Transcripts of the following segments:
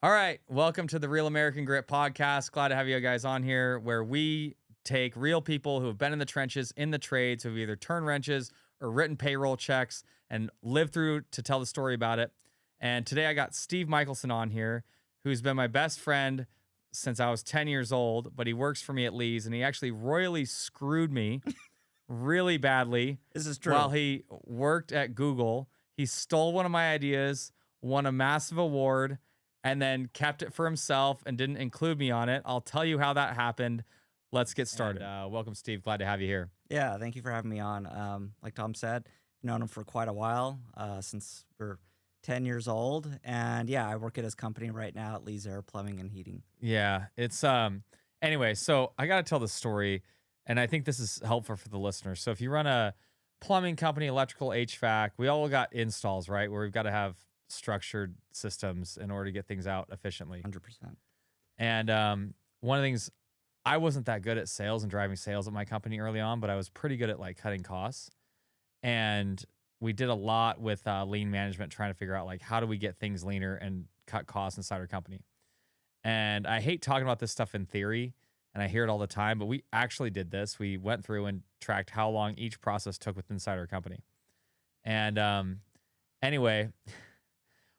All right, welcome to the Real American Grit podcast. Glad to have you guys on here where we take real people who have been in the trenches, in the trades, who've either turned wrenches or written payroll checks and lived through to tell the story about it. And today I got Steve Michaelson on here, who's been my best friend since I was 10 years old, but he works for me at Lee's, and he actually royally screwed me really badly. This is true. While he worked at Google. He stole one of my ideas, won a massive award, and then kept it for himself and didn't include me on it. I'll tell you how that happened. Let's get started. Welcome, Steve. Glad to have you here. Yeah, thank you for having me on. Like Tom said, I've known him for quite a while, since we're 10 years old. And yeah, I work at his company right now at Lee's Air Plumbing and Heating. Yeah, it's anyway, so I got to tell the story, and I think this is helpful for the listeners. So if you run a plumbing company, electrical, HVAC, we all got installs, right? Where we've got to have structured systems in order to get things out efficiently. 100%. And one of the things, I wasn't that good at sales and driving sales at my company early on, but I was pretty good at like cutting costs. And we did a lot with lean management, trying to figure out like how do we get things leaner and cut costs inside our company. And I hate talking about this stuff in theory, and I hear it all the time, but we actually did this. We went through and tracked how long each process took within inside our company. And anyway,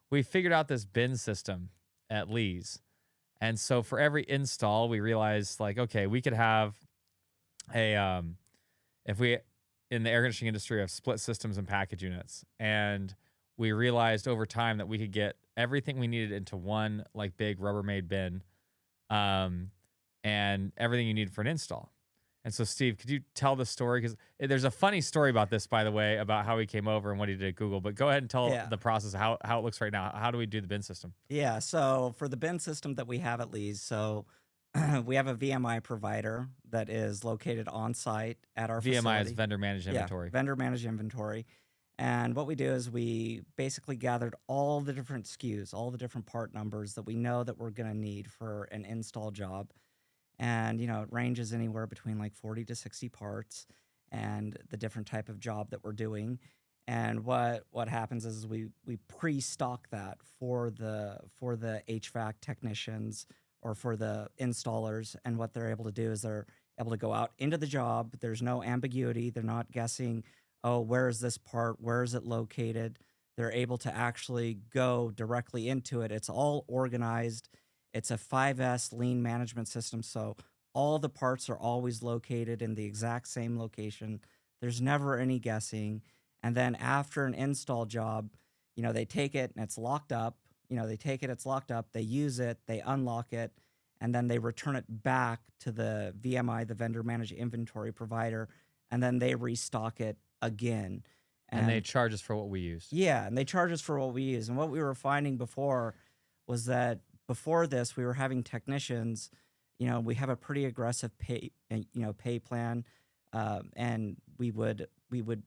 we figured out this bin system at Lee's. And so for every install, we realized like, okay, we could have a, if we, in the air conditioning industry, have split systems and package units. And we realized over time that we could get everything we needed into one like big Rubbermaid bin, and everything you need for an install. And so, Steve, could you tell the story? Because there's a funny story about this, by the way, about how he came over and what he did at Google. But go ahead and tell the process, how it looks right now. How do we do the bin system? Yeah, so for the bin system that we have at Lee's, so we have a VMI provider that is located on site at our facility. VMI is vendor managed inventory. Vendor managed inventory. And what we do is we basically gathered all the different SKUs, all the different part numbers that we know that we're going to need for an install job. And, you know, it ranges anywhere between like 40 to 60 parts and the different type of job that we're doing. And what happens is we pre-stock that for the HVAC technicians or for the installers. And what they're able to do is they're able to go out into the job. There's no ambiguity. They're not guessing, oh, where is this part? Where is it located? They're able to actually go directly into it. It's all organized. It's a 5S lean management system, so all the parts are always located in the exact same location. There's never any guessing. And then after an install job, you know, they take it and it's locked up. You know, they take it, it's locked up. They use it, they unlock it, and then they return it back to the VMI, the vendor managed inventory provider, and then they restock it again. And they charge us for what we used. Yeah, and they charge us for what we use. And what we were finding before was that before this, we were having technicians, you know, we have a pretty aggressive pay plan, and we would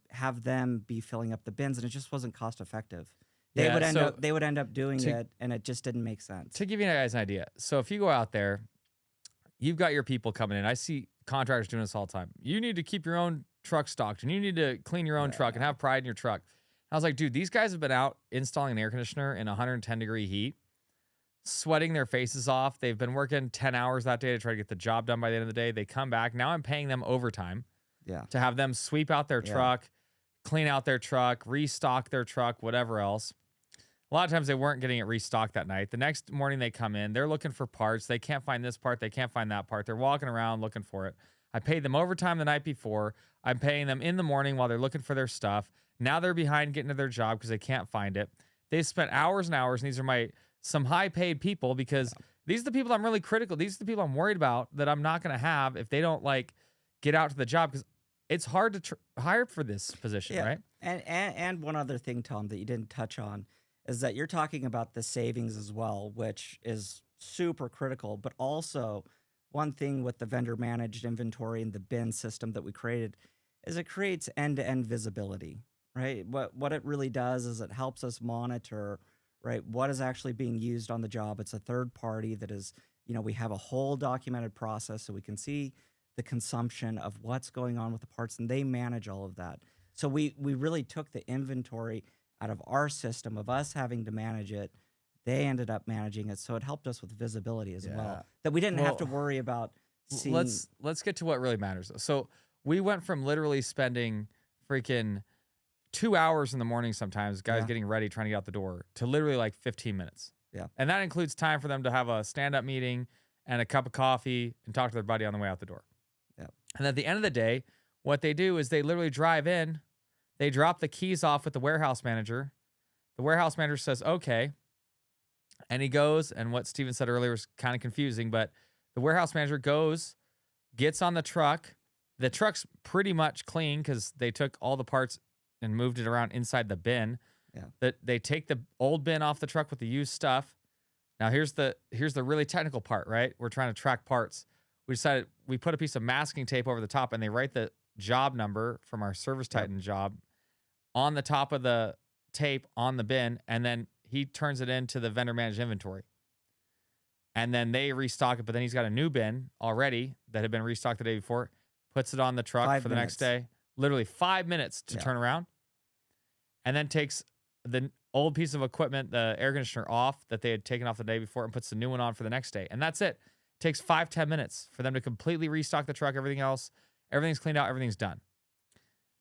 have them be filling up the bins, and it just wasn't cost effective. They would end up doing it, and it just didn't make sense. To give you guys an idea, so if you go out there, you've got your people coming in. I see contractors doing this all the time. You need to keep your own truck stocked, and you need to clean your own truck and have pride in your truck. I was like, dude, these guys have been out installing an air conditioner in 110-degree heat, sweating their faces off. They've been working 10 hours that day to try to get the job done by the end of the day. They come back. Now I'm paying them overtime to have them sweep out their truck, clean out their truck, restock their truck, whatever else. A lot of times they weren't getting it restocked that night. The next morning they come in, they're looking for parts. They can't find this part. They can't find that part. They're walking around looking for it. I paid them overtime the night before. I'm paying them in the morning while they're looking for their stuff. Now they're behind getting to their job because they can't find it. They spent hours and hours, and these are some high-paid people, because these are the people I'm really critical. These are the people I'm worried about that I'm not going to have if they don't like get out to the job, because it's hard to hire for this position, right? And one other thing, Tom, that you didn't touch on is that you're talking about the savings as well, which is super critical. But also, one thing with the vendor managed inventory and the bin system that we created is it creates end-to-end visibility, right? What it really does is it helps us monitor, right, what is actually being used on the job. It's a third party that is, you know, we have a whole documented process so we can see the consumption of what's going on with the parts, and they manage all of that. So we really took the inventory out of our system of us having to manage it. They ended up managing it, so it helped us with visibility as Yeah. well. That we didn't have to Well, worry about seeing. let's get to what really matters. So we went from literally spending freaking 2 hours in the morning sometimes, guys Yeah. getting ready, trying to get out the door, to literally like 15 minutes. Yeah. And that includes time for them to have a stand-up meeting and a cup of coffee and talk to their buddy on the way out the door. Yeah. And at the end of the day, what they do is they literally drive in, they drop the keys off with the warehouse manager. The warehouse manager says, okay. And he goes, and what Steven said earlier was kind of confusing, but the warehouse manager goes, gets on the truck. The truck's pretty much clean because they took all the parts and moved it around inside the bin. Yeah. That they take the old bin off the truck with the used stuff. Now here's the really technical part, right? We're trying to track parts. We decided we put a piece of masking tape over the top, and they write the job number from our Service Titan job on the top of the tape on the bin, and then he turns it into the vendor managed inventory. And then they restock it, but then he's got a new bin already that had been restocked the day before, puts it on the truck 5 for the next minutes. day. Literally 5 minutes to Yeah. turn around. And then takes the old piece of equipment, the air conditioner off that they had taken off the day before, and puts the new one on for the next day. And that's it. Takes 5-10 minutes for them to completely restock the truck, everything else. Everything's cleaned out, everything's done.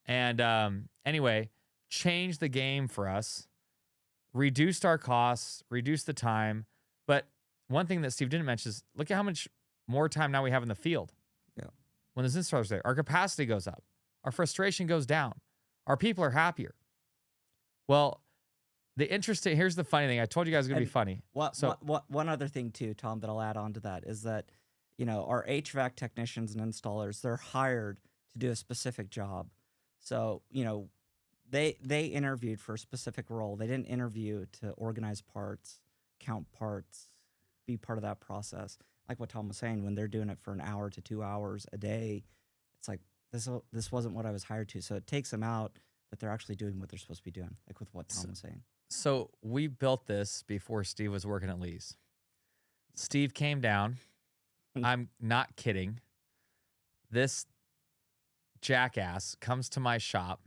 And anyway, changed the game for us, reduced our costs, reduced the time. But one thing that Steve didn't mention is look at how much more time now we have in the field. Yeah. When there's installers there, our capacity goes up, our frustration goes down, our people are happier. Well, here's the funny thing. I told you guys it was gonna be And funny. So One other thing too, Tom, that I'll add on to that is that, our HVAC technicians and installers, they're hired to do a specific job. So, they interviewed for a specific role. They didn't interview to organize parts, count parts, be part of that process. Like what Tom was saying, when they're doing it for an hour to 2 hours a day, it's like this wasn't what I was hired to. So it takes them out that they're actually doing what they're supposed to be doing, like with what Tom was saying. So we built this before Steve was working at Lee's. Steve came down. I'm not kidding. This jackass comes to my shop,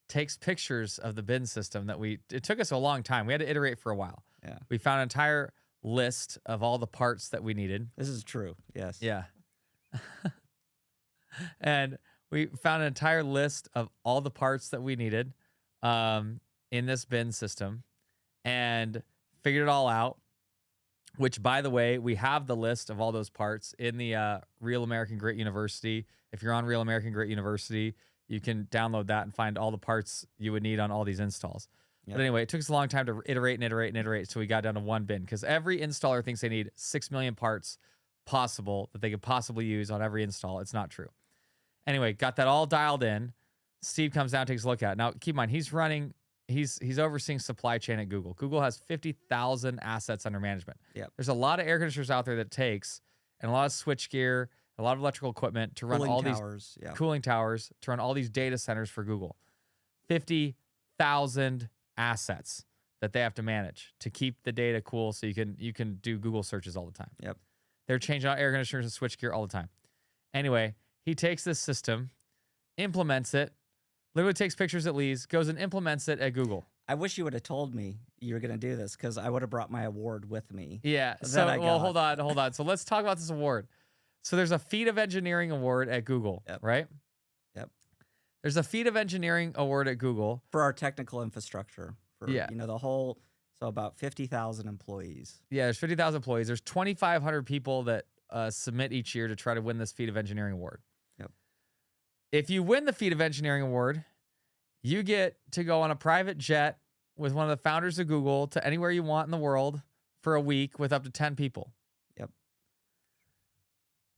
takes pictures of the bin system it took us a long time. We had to iterate for a while. Yeah. We found an entire list of all the parts that we needed. This is true. Yes. Yeah. And we found an entire list of all the parts that we needed in this bin system and figured it all out, which, by the way, we have the list of all those parts in the Real American Grit University. If you're on Real American Grit University, you can download that and find all the parts you would need on all these installs. Yep. But anyway, it took us a long time to iterate and iterate and iterate, so we got down to one bin because every installer thinks they need 6 million parts possible that they could possibly use on every install. It's not true. Anyway, got that all dialed in. Steve comes down, takes a look at it. Now, keep in mind, he's overseeing supply chain at Google. Google has 50,000 assets under management. Yep. There's a lot of air conditioners out there that takes, and a lot of switch gear, a lot of electrical equipment to run all these cooling towers, to run all these data centers for Google. 50,000 assets that they have to manage to keep the data cool so you can do Google searches all the time. Yep. They're changing out air conditioners and switch gear all the time. Anyway, he takes this system, implements it, literally takes pictures at Lee's, goes and implements it at Google. I wish you would have told me you were going to do this because I would have brought my award with me. Yeah. So, hold on. So let's talk about this award. So there's a feat of engineering award at Google, right? Yep. There's a feat of engineering award at Google for our technical infrastructure. For, the whole, so about 50,000 employees. Yeah, there's 50,000 employees. There's 2,500 people that submit each year to try to win this feat of engineering award. Yep. If you win the feat of engineering award, you get to go on a private jet with one of the founders of Google to anywhere you want in the world for a week with up to 10 people. Yep.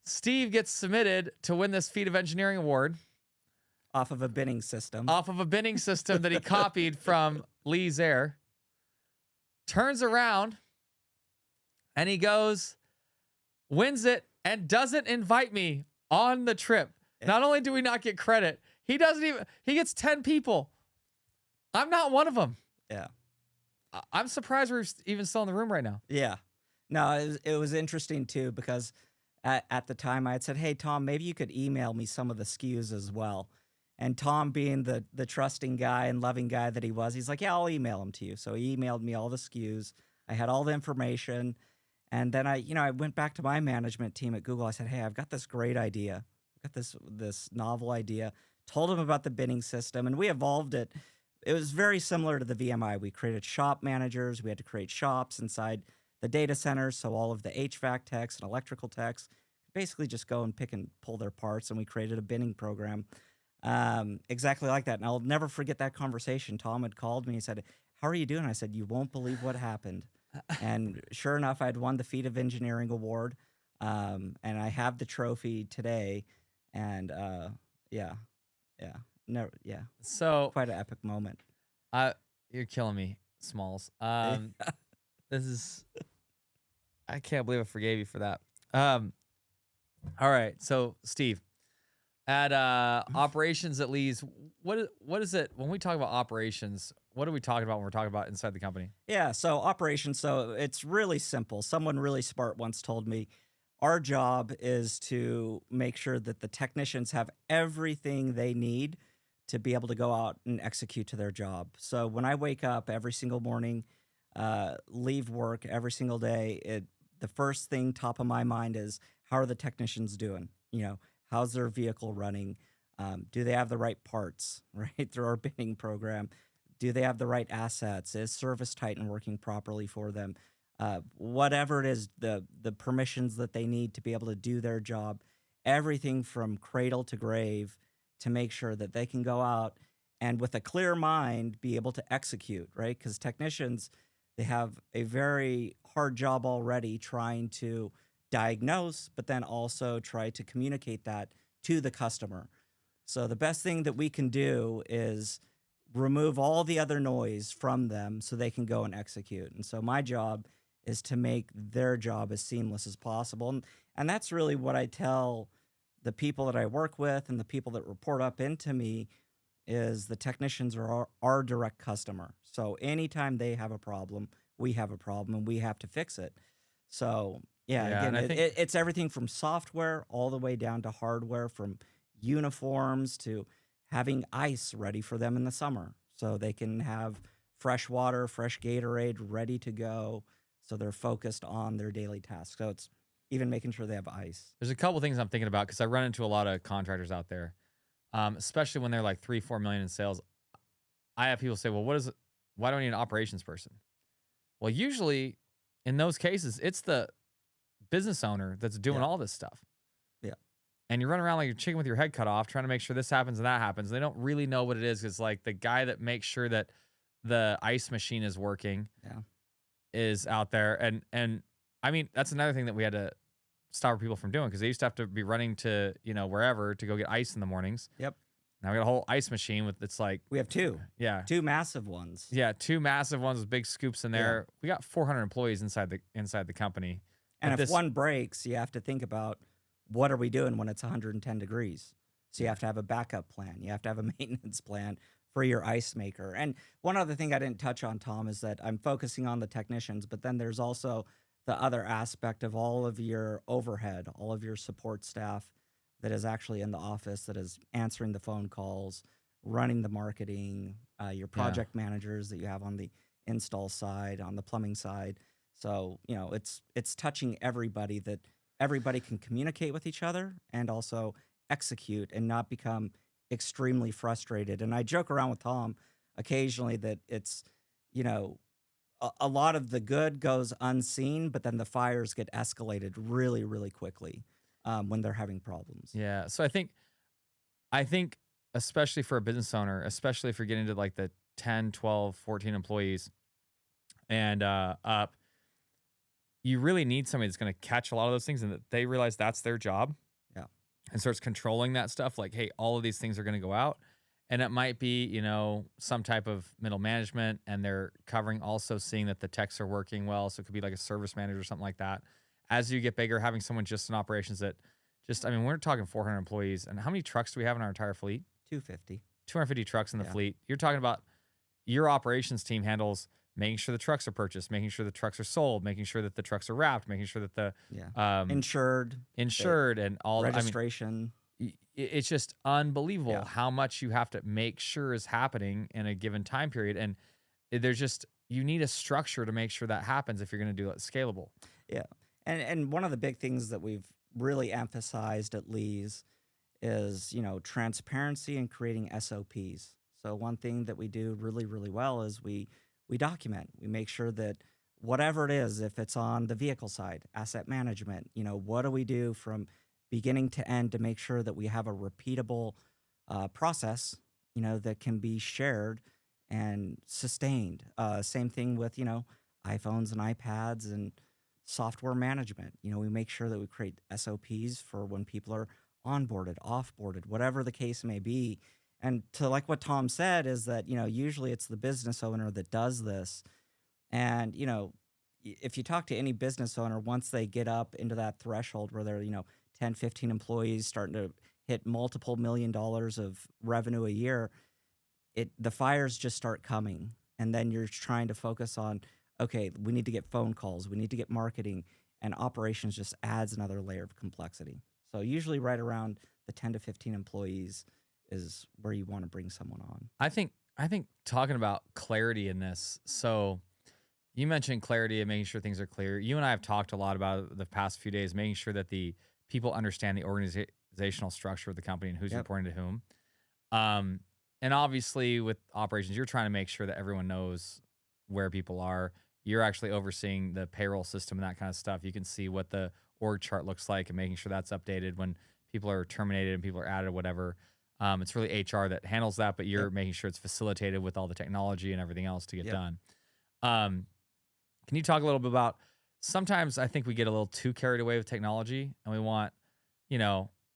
Steve gets submitted to win this feat of engineering award off of a binning system. Off of a binning system that he copied from Lee's Air. Turns around and he goes, wins it, and doesn't invite me on the trip. Not only do we not get credit, he gets 10 people. I'm not one of them. Yeah. I'm surprised we're even still in the room right now. Yeah. No, it was interesting too, because at the time I had said, hey, Tom, maybe you could email me some of the SKUs as well. And Tom, being the trusting guy and loving guy that he was, he's like, yeah, I'll email them to you. So he emailed me all the SKUs. I had all the information. And then I went back to my management team at Google. I said, hey, I've got this great idea. I've got this novel idea. Told them about the binning system, and we evolved it. It was very similar to the VMI. We created shop managers. We had to create shops inside the data centers, so all of the HVAC techs and electrical techs basically just go and pick and pull their parts, and we created a binning program exactly like that. And I'll never forget that conversation. Tom had called me and said, how are you doing? I said, you won't believe what happened. And sure enough, I'd won the Feat of Engineering Award, and I have the trophy today. And yeah, no, yeah, So quite an epic moment. you're killing me, Smalls. This is, I can't believe I forgave you for that. All right. So Steve, at operations at Lee's, what is it when we talk about operations? What are we talking about when we're talking about inside the company? Yeah, so operations, so it's really simple. Someone really smart once told me our job is to make sure that the technicians have everything they need to be able to go out and execute to their job. So when I wake up every single morning, leave work every single day, the first thing top of my mind is, how are the technicians doing? How's their vehicle running? Do they have the right parts, right, through our binning program? Do they have the right assets? Is Service Titan working properly for them? Whatever it is, the permissions that they need to be able to do their job, everything from cradle to grave, to make sure that they can go out and with a clear mind be able to execute, right? Because technicians, they have a very hard job already trying to diagnose, but then also try to communicate that to the customer. So the best thing that we can do is remove all the other noise from them so they can go and execute. And so my job is to make their job as seamless as possible. And that's really what I tell the people that I work with and the people that report up into me, is the technicians are our direct customer. So anytime they have a problem, we have a problem and we have to fix it. So yeah, again, and I think it's everything from software all the way down to hardware, from uniforms to having ice ready for them in the summer so they can have fresh water, fresh Gatorade ready to go, so they're focused on their daily tasks. So it's even making sure they have ice. there's a couple things I'm thinking about because I run into a lot of contractors out there, especially when they're like 3-4 million in sales. I have people say, well, why do I need an operations person? Well, usually in those cases, it's the business owner that's doing Yeah. all this stuff. Yeah. And you run around like you're chicken with your head cut off, trying to make sure this happens and that happens. They don't really know what it is. It's like the guy that makes sure that the ice machine is working Yeah. is out there. And I mean, that's another thing that we had to stop people from doing, because they used to have to be running to, wherever to go get ice in the mornings. Yep. Now we got a whole ice machine with, it's like, We have two yeah, massive ones. yeah, 2 massive ones with big scoops in there. We got 400 employees inside the company. And But if one breaks, you have to think about, what are we doing when it's 110 degrees? So you have to have a backup plan. You have to have a maintenance plan for your ice maker. And one other thing I didn't touch on, Tom, is that I'm focusing on the technicians, but then there's also the other aspect of all of your overhead, all of your support staff that is actually in the office, that is answering the phone calls, running the marketing, your project managers that you have on the install side, on the plumbing side. So, it's touching everybody, that everybody can communicate with each other and also execute and not become extremely frustrated. And I joke around with Tom occasionally that it's, a lot of the good goes unseen, but then the fires get escalated really, really quickly when they're having problems. Yeah. So I think especially for a business owner, especially if you're getting to like the 10, 12, 14 employees and up, you really need somebody that's going to catch a lot of those things and that they realize that's their job. Yeah. And starts controlling that stuff. Like, hey, all of these things are going to go out. And it might be, some type of middle management, and they're covering also seeing that the techs are working well. So it could be like a service manager or something like that. As you get bigger, having someone just in operations that we're talking 400 employees. And how many trucks do we have in our entire fleet? 250. 250 trucks in the fleet. You're talking about your operations team handles making sure the trucks are purchased, making sure the trucks are sold, making sure that the trucks are wrapped, making sure that the insured and all registration. It's just unbelievable how much you have to make sure is happening in a given time period. And there's just you need a structure to make sure that happens if you're going to do it scalable. Yeah. And one of the big things that we've really emphasized at Lee's is, transparency and creating SOPs. So one thing that we do really, really well is we document. We make sure that whatever it is, if it's on the vehicle side, asset management, what do we do from beginning to end to make sure that we have a repeatable process, that can be shared and sustained. Same thing with, iPhones and iPads and software management. We make sure that we create SOPs for when people are onboarded, offboarded, whatever the case may be. And to like what Tom said is that, usually it's the business owner that does this. And, if you talk to any business owner, once they get up into that threshold where they're, 10, 15 employees starting to hit multiple $1 million of revenue a year, the fires just start coming. And then you're trying to focus on, okay, we need to get phone calls, we need to get marketing, and operations just adds another layer of complexity. So usually right around the 10 to 15 employees is where you want to bring someone on. I think talking about clarity in this. So you mentioned clarity and making sure things are clear. You and I have talked a lot about it the past few days, making sure that the people understand the organizational structure of the company and who's reporting to whom. And obviously with operations, you're trying to make sure that everyone knows where people are. You're actually overseeing the payroll system and that kind of stuff. You can see what the org chart looks like and making sure that's updated when people are terminated and people are added or whatever. It's really HR that handles that, but you're making sure it's facilitated with all the technology and everything else to get done. Can you talk a little bit about, sometimes I think we get a little too carried away with technology and we want,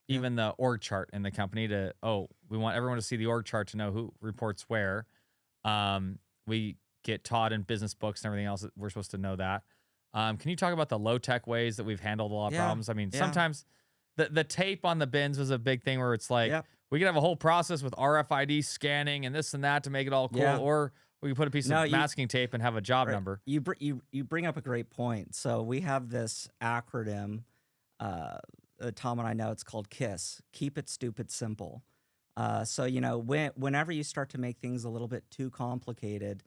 even the org chart in the company we want everyone to see the org chart to know who reports where. We get taught in business books and everything else that we're supposed to know that. Can you talk about the low tech ways that we've handled a lot of problems? I mean, sometimes the tape on the bins was a big thing where it's like, we could have a whole process with RFID scanning and this and that to make it all cool. Or we could put a piece of masking tape and have a job number. You bring up a great point. So we have this acronym, Tom and I know it's called KISS, Keep It Stupid Simple. So, whenever you start to make things a little bit too complicated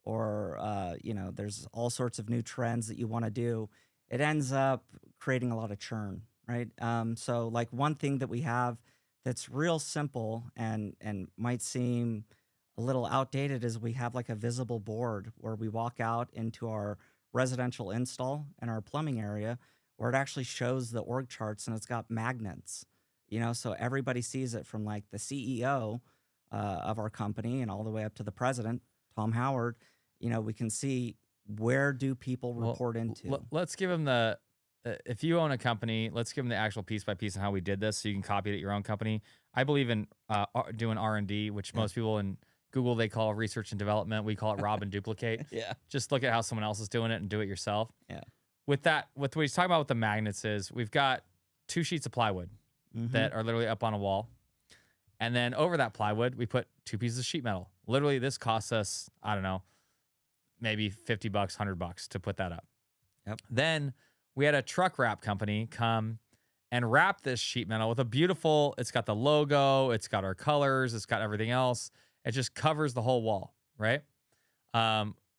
or, there's all sorts of new trends that you want to do, it ends up creating a lot of churn, right? So like one thing that we have that's real simple and might seem a little outdated is we have like a visible board where we walk out into our residential install and our plumbing area where it actually shows the org charts and it's got magnets, so everybody sees it from like the CEO of our company and all the way up to the president, Tom Howard. We can see where do people report into. Let's give them if you own a company, let's give them the actual piece by piece on how we did this so you can copy it at your own company. I believe in doing R&D, which most people in Google, they call research and development. We call it rob and duplicate. Just look at how someone else is doing it and do it yourself. With what he's talking about with the magnets is we've got 2 sheets of plywood that are literally up on a wall. And then over that plywood, we put 2 pieces of sheet metal. Literally, this costs us, I don't know, maybe $50, $100 to put that up. Then we had a truck wrap company come and wrap this sheet metal with it's got the logo, it's got our colors, it's got everything else. It just covers the whole wall, right?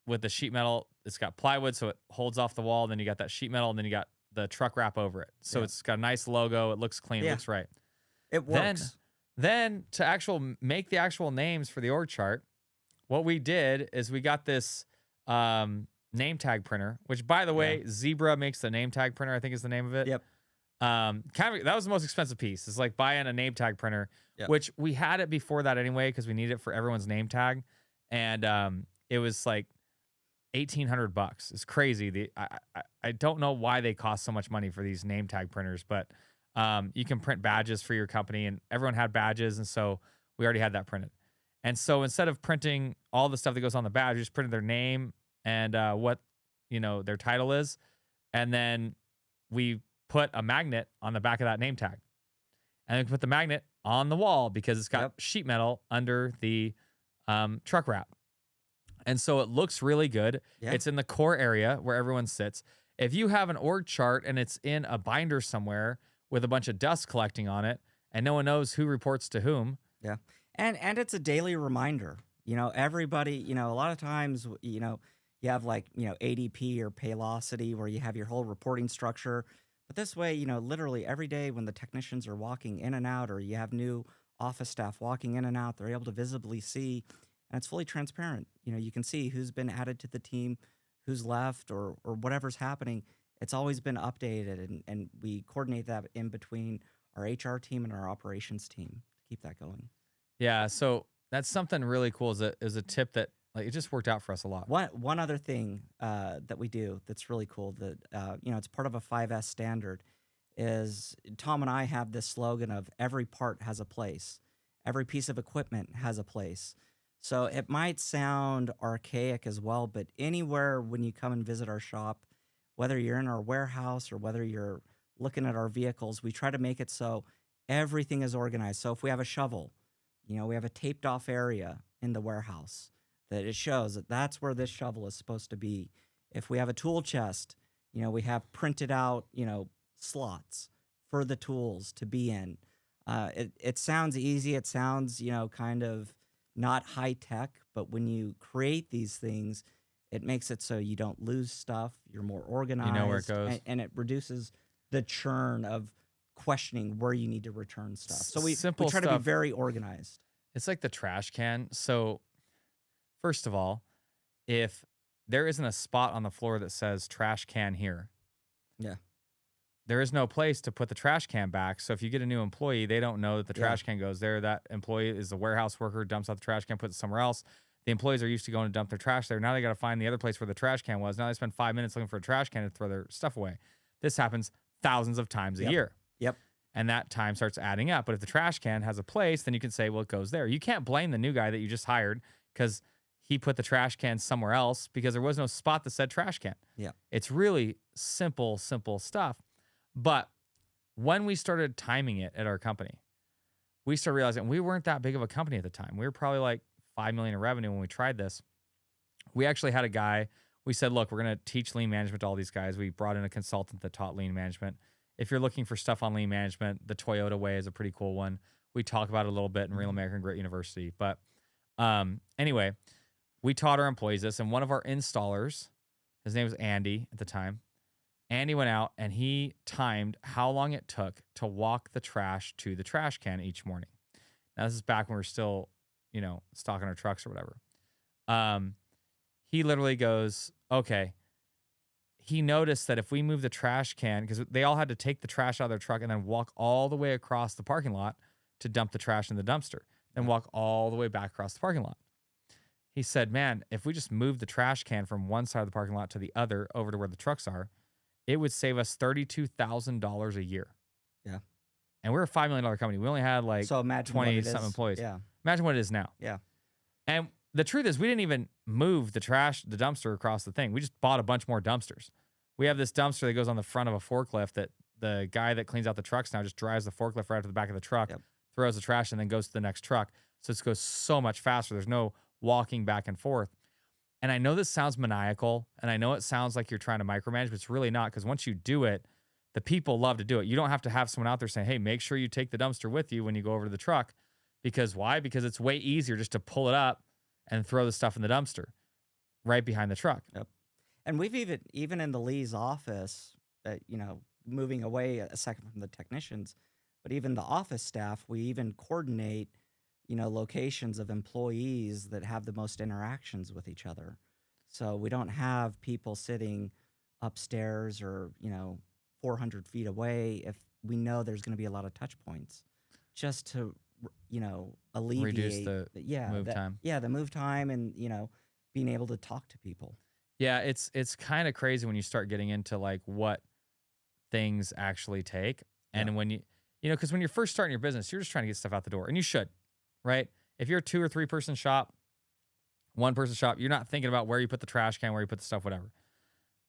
With the sheet metal, it's got plywood, so it holds off the wall. Then you got that sheet metal, and then you got the truck wrap over it. So it's got a nice logo. It looks clean. It looks right. It works. Then to make the actual names for the org chart, what we did is we got this name tag printer, which by the way, Zebra makes the name tag printer, I think is the name of it. That was the most expensive piece. It's like buying a name tag printer, which we had it before that anyway, because we need it for everyone's name tag. And it was like $1,800. It's crazy. I don't know why they cost so much money for these name tag printers, but you can print badges for your company, and everyone had badges, and so we already had that printed. And so instead of printing all the stuff that goes on the badge, we just printed their name and what their title is, and then we put a magnet on the back of that name tag, and then put the magnet on the wall because it's got sheet metal under the truck wrap. And so it looks really good. It's in the core area where everyone sits. If you have an org chart and it's in a binder somewhere with a bunch of dust collecting on it and no one knows who reports to whom. And it's a daily reminder. Everybody, a lot of times, You have like, ADP or Paylocity where you have your whole reporting structure. But this way, literally every day when the technicians are walking in and out, or you have new office staff walking in and out, they're able to visibly see, and it's fully transparent. You can see who's been added to the team, who's left, or whatever's happening. It's always been updated, and we coordinate that in between our HR team and our operations team to keep that going. Yeah, so that's something really cool. Is a tip that like it just worked out for us a lot. One other thing that we do that's really cool that it's part of a 5S standard is Tom and I have this slogan of every part has a place, every piece of equipment has a place. So it might sound archaic as well, but anywhere when you come and visit our shop, whether you're in our warehouse or whether you're looking at our vehicles, we try to make it so everything is organized. So if we have a shovel, we have a taped off area in the warehouse that it shows that that's where this shovel is supposed to be. If we have a tool chest, we have printed out, slots for the tools to be in. It sounds easy. It sounds, kind of not high tech, but when you create these things, it makes it so you don't lose stuff. You're more organized. You know where it goes. And it reduces the churn of questioning where you need to return stuff. So we try to be very organized. It's like the trash can. So first of all, if there isn't a spot on the floor that says trash can here, yeah, there is no place to put the trash can back. So if you get a new employee, they don't know that the trash can goes there. That employee is a warehouse worker, dumps out the trash can, puts it somewhere else. The employees are used to going to dump their trash there. Now they got to find the other place where the trash can was. Now they spend 5 minutes looking for a trash can to throw their stuff away. This happens thousands of times a year. Yep. And that time starts adding up. But if the trash can has a place, then you can say, well, it goes there. You can't blame the new guy that you just hired because he put the trash can somewhere else because there was no spot that said trash can. Yeah. It's really simple stuff. But when we started timing it at our company, we started realizing we weren't that big of a company at the time. We were probably like 5 million in revenue when we tried this. We actually had a guy, we said, look, we're going to teach lean management to all these guys. We brought in a consultant that taught lean management. If you're looking for stuff on lean management, the Toyota way is a pretty cool one. We talk about it a little bit in Real American Grit University. But anyway, we taught our employees this, and one of our installers, his name was Andy at the time, Andy went out and he timed how long it took to walk the trash to the trash can each morning. Now, this is back when we were still, stocking our trucks or whatever. He literally goes, okay. He noticed that if we move the trash can, because they all had to take the trash out of their truck and then walk all the way across the parking lot to dump the trash in the dumpster, then walk all the way back across the parking lot. He said, man, if we just move the trash can from one side of the parking lot to the other over to where the trucks are, it would save us $32,000 a year. Yeah. And we're a $5 million company. We only had like 20-something employees. Yeah. Imagine what it is now. Yeah. And the truth is, we didn't even move the dumpster across the thing. We just bought a bunch more dumpsters. We have this dumpster that goes on the front of a forklift that the guy that cleans out the trucks now just drives the forklift right to the back of the truck, throws the trash, and then goes to the next truck. So it goes so much faster. There's no walking back and forth. And I know this sounds maniacal, and I know it sounds like you're trying to micromanage, but it's really not, because once you do it, the people love to do it. You don't have to have someone out there saying, hey, make sure you take the dumpster with you when you go over to the truck. Because why? Because it's way easier just to pull it up and throw the stuff in the dumpster right behind the truck. Yep. And we've even in the Lee's office, moving away a second from the technicians, but even the office staff, we even coordinate, locations of employees that have the most interactions with each other. So we don't have people sitting upstairs or, 400 feet away if we know there's going to be a lot of touch points, just to, alleviate reduce the move time. Yeah, the move time and, being able to talk to people. Yeah, it's kind of crazy when you start getting into like what things actually take. And when because when you're first starting your business, you're just trying to get stuff out the door, and you should, right? If you're a 2 or 3 person shop, 1 person shop, you're not thinking about where you put the trash can, where you put the stuff, whatever.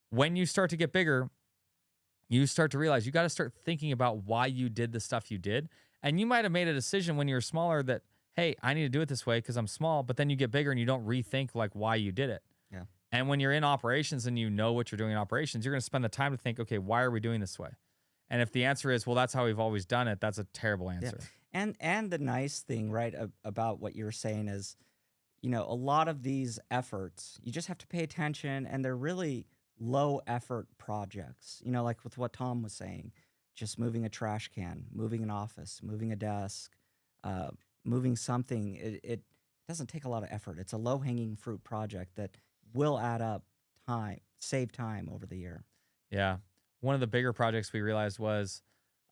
When you start to get bigger, you start to realize you got to start thinking about why you did the stuff you did. And you might have made a decision when you were smaller that, hey, I need to do it this way because I'm small, but then you get bigger and you don't rethink like why you did it. Yeah. And when you're in operations and you know what you're doing in operations, you're going to spend the time to think, okay, why are we doing this way? And if the answer is, well, that's how we've always done it, that's a terrible answer. Yeah. And the nice thing, right, about what you're saying is, a lot of these efforts, you just have to pay attention, and they're really low effort projects. Like with what Tom was saying, just moving a trash can, moving an office, moving a desk, uh, moving something. It doesn't take a lot of effort. It's a low hanging fruit project that will add up save time over the year. Yeah. One of the bigger projects we realized was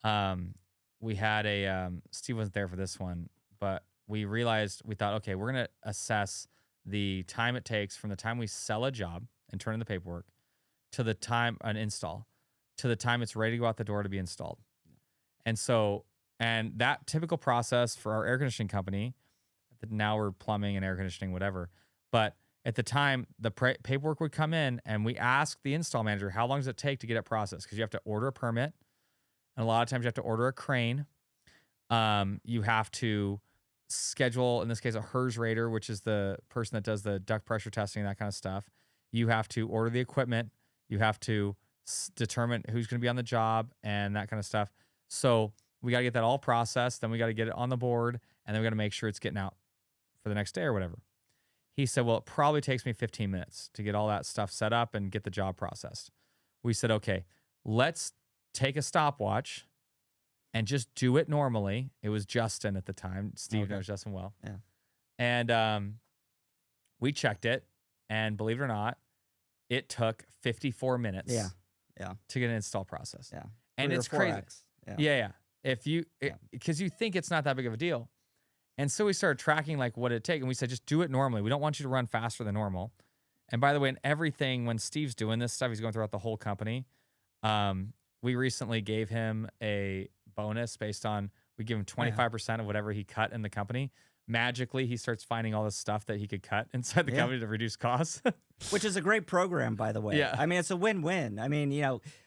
um, we had Steve wasn't there for this one, but we thought, okay, we're going to assess the time it takes from the time we sell a job and turn in the paperwork to the time an install to the time it's ready to go out the door to be installed. And that typical process for our air conditioning company, now we're plumbing and air conditioning, whatever. But at the time, the paperwork would come in and we ask the install manager, how long does it take to get it processed? Because you have to order a permit. And a lot of times you have to order a crane. You have to schedule, in this case, a HERS rater, which is the person that does the duct pressure testing and that kind of stuff. You have to order the equipment. You have to determine who's going to be on the job and that kind of stuff. So we got to get that all processed. Then we got to get it on the board. And then we got to make sure it's getting out for the next day or whatever. He said, well, it probably takes me 15 minutes to get all that stuff set up and get the job processed. We said, okay, let's take a stopwatch and just do it normally. It was Justin at the time. Steve knows Justin well. Yeah. And we checked it. And believe it or not, it took 54 minutes to get an install process. Yeah. And it's crazy. Yeah. Because you think it's not that big of a deal. And so we started tracking like what it'd take. And we said, just do it normally. We don't want you to run faster than normal. And by the way, in everything, when Steve's doing this stuff, he's going throughout the whole company. We recently gave him a bonus based on, we give him 25% of whatever he cut in the company. Magically, he starts finding all this stuff that he could cut inside the company to reduce costs. Which is a great program, by the way. Yeah. I mean, it's a win-win. I mean,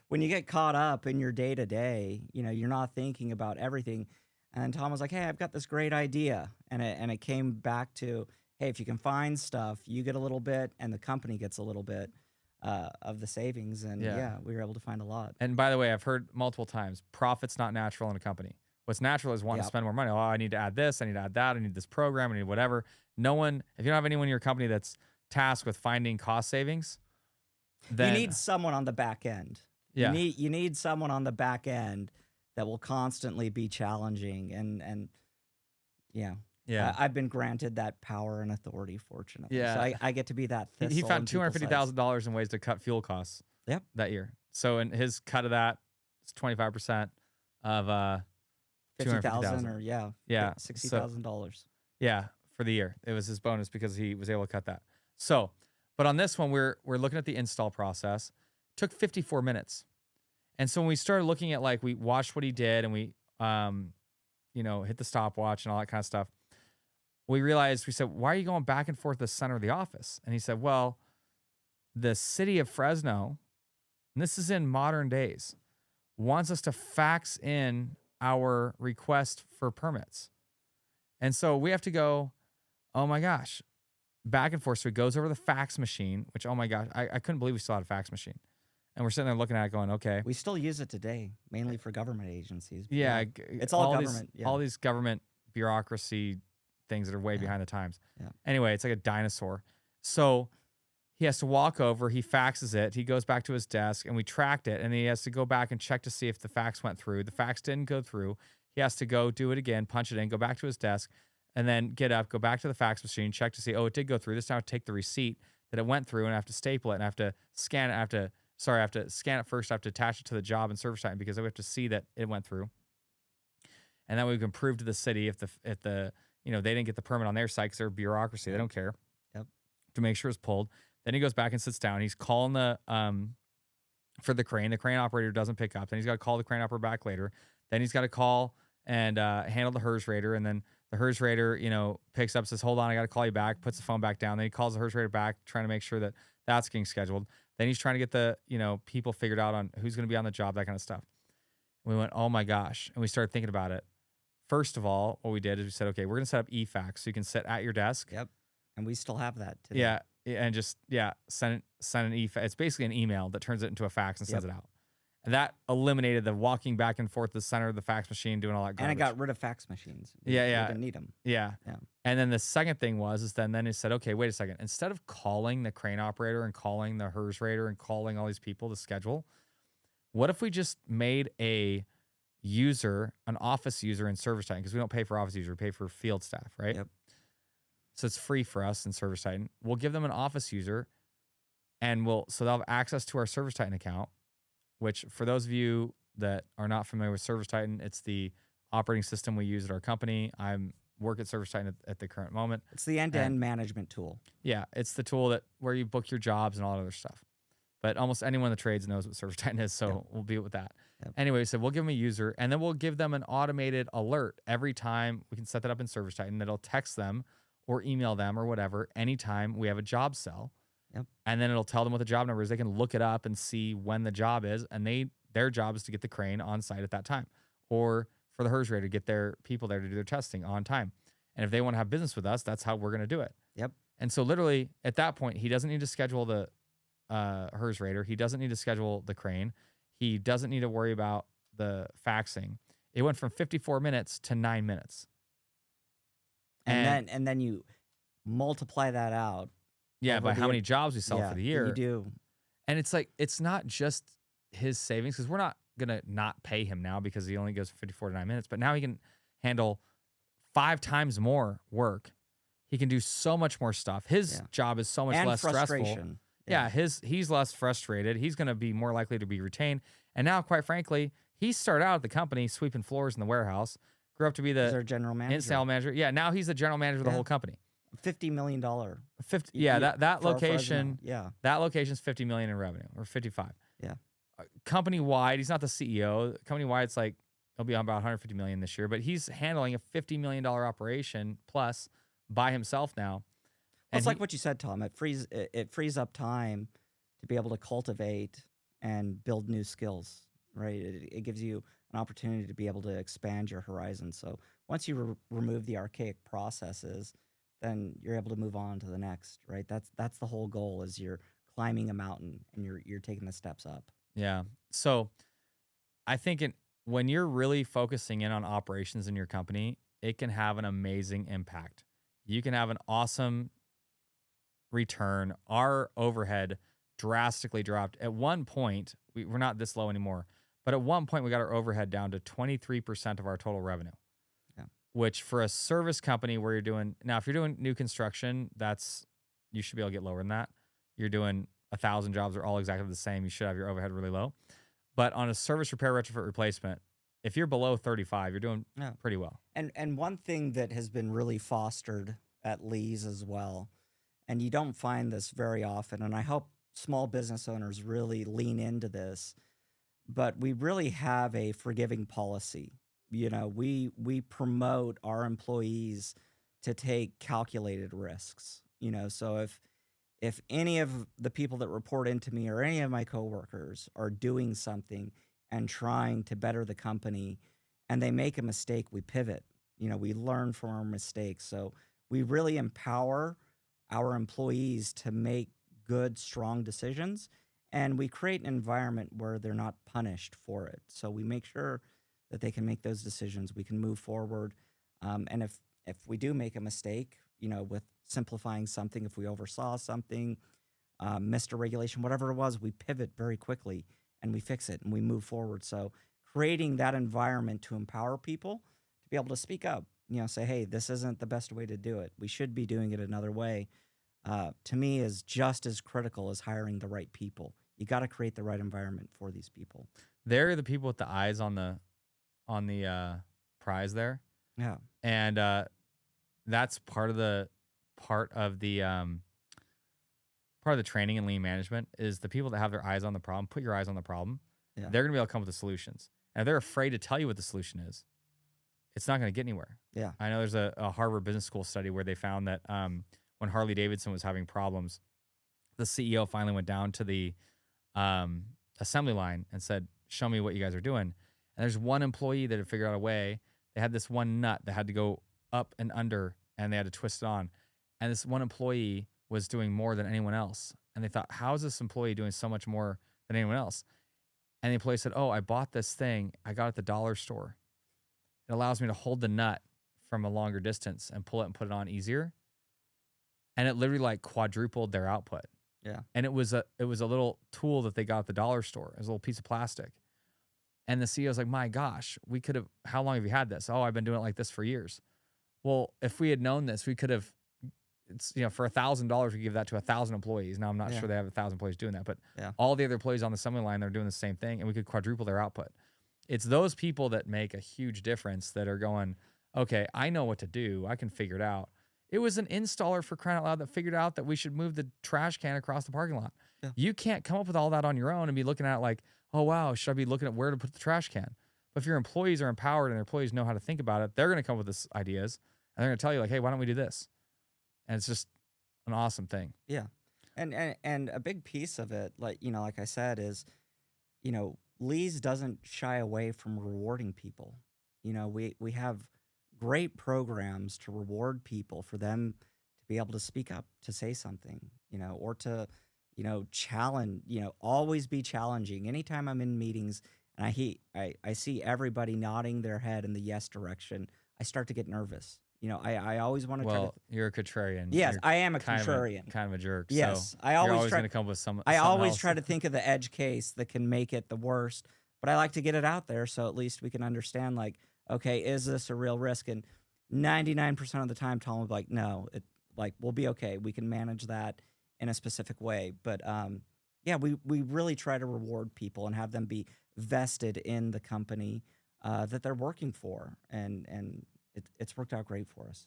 when you get caught up in your day-to-day, you're not thinking about everything. And Tom was like, hey, I've got this great idea. And it came back to, hey, if you can find stuff, you get a little bit and the company gets a little bit of the savings. And we were able to find a lot. And by the way, I've heard multiple times, profit's not natural in a company. What's natural is wanting to spend more money. Oh, I need to add this. I need to add that. I need this program. I need whatever. No one, if you don't have anyone in your company that's tasked with finding cost savings, then you need someone on the back end. Yeah. You need someone on the back end that will constantly be challenging. And I've been granted that power and authority, fortunately. Yeah. So I get to be that thistle. He found $250,000 in ways to cut fuel costs that year. So in his cut of that, it's 25% of 50,000 or $60,000. Yeah, for the year. It was his bonus because he was able to cut that. So, but on this one, we're looking at the install process. Took 54 minutes. And so when we started looking at, like, we watched what he did and we hit the stopwatch and all that kind of stuff, we realized, we said, why are you going back and forth the center of the office? And he said, well, the city of Fresno, and this is in modern days, wants us to fax in our request for permits. And so we have to go, oh my gosh, back and forth. So it goes over the fax machine, which, oh my gosh, I couldn't believe we still had a fax machine. And we're sitting there looking at it going, okay. We still use it today, mainly for government agencies. Yeah. It's all government. All these government bureaucracy things that are way behind the times. Yeah. Anyway, it's like a dinosaur. So he has to walk over, he faxes it, he goes back to his desk, and we tracked it, and he has to go back and check to see if the fax went through. The fax didn't go through. He has to go do it again, punch it in, go back to his desk, and then get up, go back to the fax machine, check to see, oh, it did go through. This time I have to take the receipt that it went through, and I have to staple it, and I have to scan it. I have to scan it first. I have to attach it to the job and service time because we have to see that it went through. And then we can prove to the city if they didn't get the permit on their site because they're bureaucracy. They don't care. Yep. To make sure it's pulled. Then he goes back and sits down. He's calling for the crane. The crane operator doesn't pick up. Then he's got to call the crane operator back later. Then he's got to call and handle the HERS rater. And then the HERS rater, picks up, says, hold on, I got to call you back, puts the phone back down. Then he calls the HERS rater back, trying to make sure that that's getting scheduled. Then he's trying to get the, people figured out on who's going to be on the job, that kind of stuff. And we went, oh my gosh. And we started thinking about it. First of all, what we did is we said, okay, we're going to set up eFax so you can sit at your desk. Yep. And we still have that today. Yeah. And just, send an e-fax. It's basically an email that turns it into a fax and sends it out. And that eliminated the walking back and forth the center of the fax machine, doing all that garbage. And it got rid of fax machines. We didn't need them. Yeah. And then the second thing was, then he said, okay, wait a second. Instead of calling the crane operator and calling the HERS rater and calling all these people to schedule, what if we just made an office user in ServiceTitan? Because we don't pay for office user, we pay for field staff, right? Yep. So it's free for us in ServiceTitan. We'll give them an office user, and so they'll have access to our ServiceTitan account, which for those of you that are not familiar with ServiceTitan, it's the operating system we use at our company. I'm work at ServiceTitan at the current moment. It's the end-to-end management tool. Yeah, it's the tool where you book your jobs and all that other stuff. But almost anyone in the trades knows what ServiceTitan is, so we'll be with that. Yep. Anyway, so we'll give them a user, and then we'll give them an automated alert every time. We can set that up in ServiceTitan that'll text them or email them or whatever anytime we have a job sell. Yep. And then it'll tell them what the job number is. They can look it up and see when the job is, and their job is to get the crane on site at that time, or for the HERS rater to get their people there to do their testing on time. And if they want to have business with us, that's how we're going to do it. Yep. And so literally at that point, he doesn't need to schedule the HERS rater. He doesn't need to schedule the crane. He doesn't need to worry about the faxing. It went from 54 minutes to 9 minutes. And then you multiply that out. Yeah, by how many jobs we sell for the year. You do. And it's like, it's not just his savings, because we're not going to not pay him now because he only goes from 54 to 9 minutes. But now he can handle 5 times more work. He can do so much more stuff. His job is so much less stressful. Yeah, he's less frustrated. He's going to be more likely to be retained. And now, quite frankly, he started out at the company sweeping floors in the warehouse, grew up to be the general manager. install manager. Yeah, now he's the general manager of the whole company. $50 million. 50. Yeah, that location. Yeah, that location's $50 million in revenue, or 55. Yeah. Company wide, he's not the CEO. Company wide, it's like he'll be on about 150 million this year, but he's handling a $50 million operation plus by himself now. Well, it's like what you said, Tom. It frees up time to be able to cultivate and build new skills, right? It gives you an opportunity to be able to expand your horizon. So once you remove the archaic processes, then you're able to move on to the next, right? That's the whole goal, is you're climbing a mountain and you're taking the steps up. Yeah. So I think when you're really focusing in on operations in your company, it can have an amazing impact. You can have an awesome return. Our overhead drastically dropped. At one point, we're not this low anymore, but at one point we got our overhead down to 23% of our total revenue. Yeah. Which for a service company where if you're doing new construction, you should be able to get lower than that. You're doing 1,000 jobs are all exactly the same. You should have your overhead really low. But on a service repair, retrofit, replacement, if you're below 35, you're doing pretty well. And one thing that has been really fostered at Lee's as well, and you don't find this very often, and I hope small business owners really lean into this, but we really have a forgiving policy. We promote our employees to take calculated risks. So if any of the people that report into me or any of my coworkers are doing something and trying to better the company and they make a mistake, we pivot. We learn from our mistakes. So we really empower our employees to make good, strong decisions, and we create an environment where they're not punished for it. So we make sure that they can make those decisions. We can move forward. And if we do make a mistake, with simplifying something, if we oversaw something, missed a regulation, whatever it was, we pivot very quickly and we fix it and we move forward. So creating that environment to empower people to be able to speak up, say, hey, this isn't the best way to do it. We should be doing it another way. To me, is just as critical as hiring the right people. You got to create the right environment for these people. They're the people with the eyes on the prize there. Yeah. And that's part of the training in lean management is the people that have their eyes on the problem. Put your eyes on the problem. Yeah. They're going to be able to come up with the solutions. And if they're afraid to tell you what the solution is, it's not going to get anywhere. Yeah. I know there's a Harvard Business School study where they found that when Harley Davidson was having problems, the CEO finally went down to the assembly line and said, show me what you guys are doing. And there's one employee that had figured out a way. They had this one nut that had to go up and under, and they had to twist it on. And this one employee was doing more than anyone else. And they thought, how is this employee doing so much more than anyone else? And the employee said, oh, I bought this thing. I got it at the dollar store. It allows me to hold the nut from a longer distance and pull it and put it on easier. And it literally like quadrupled their output. Yeah. And it was a little tool that they got at the dollar store. It was a little piece of plastic. And the CEO's like, my gosh, we could have, how long have you had this? Oh, I've been doing it like this for years. Well, if we had known this, we could have, it's, you know, for $1,000, we give that to 1,000 employees. Now, I'm not sure they have 1,000 employees doing that, but all the other employees on the assembly line, they're doing the same thing, and we could quadruple their output. It's those people that make a huge difference that are going, okay, I know what to do. I can figure it out. It was an installer, for crying out loud, that figured out that we should move the trash can across the parking lot. Yeah. You can't come up with all that on your own and be looking at it like, oh, wow, should I be looking at where to put the trash can? But if your employees are empowered and their employees know how to think about it, they're going to come up with this ideas, and they're going to tell you like, hey, why don't we do this? And it's just an awesome thing. Yeah. And a big piece of it, like, you know, like I said, is, you know, Lee's doesn't shy away from rewarding people. You know, we have great programs to reward people for them to be able to speak up, to say something, you know, or to, you know, challenge, you know, always be challenging. Anytime I'm in meetings and I see everybody nodding their head in the yes direction, I start to get nervous. You know, I always want to try to. Well, you're a contrarian. Yes, You're I am a contrarian. kind of a jerk. Yes, so I you're always always try going to come with some. I something always else. try to think of the edge case that can make it the worst, but I like to get it out there so at least we can understand, like, okay, is this a real risk? And 99% of the time, Tom will be like, no, we'll be okay. We can manage that in a specific way. But yeah, we really try to reward people and have them be vested in the company that they're working for, and it's worked out great for us.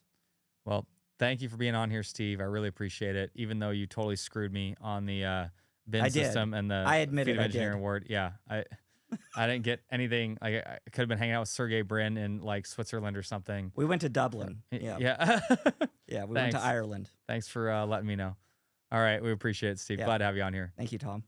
Well, thank you for being on here, Steve. I really appreciate it. Even though you totally screwed me on the bin system and the I admit Freedom it, I Engineering did. Award. Yeah, I didn't get anything. Like, I could have been hanging out with Sergey Brin in like Switzerland or something. We went to Dublin. Yeah. Yeah. Yeah, we went to Ireland. Thanks for letting me know. All right, we appreciate it, Steve. Yeah. Glad to have you on here. Thank you, Tom.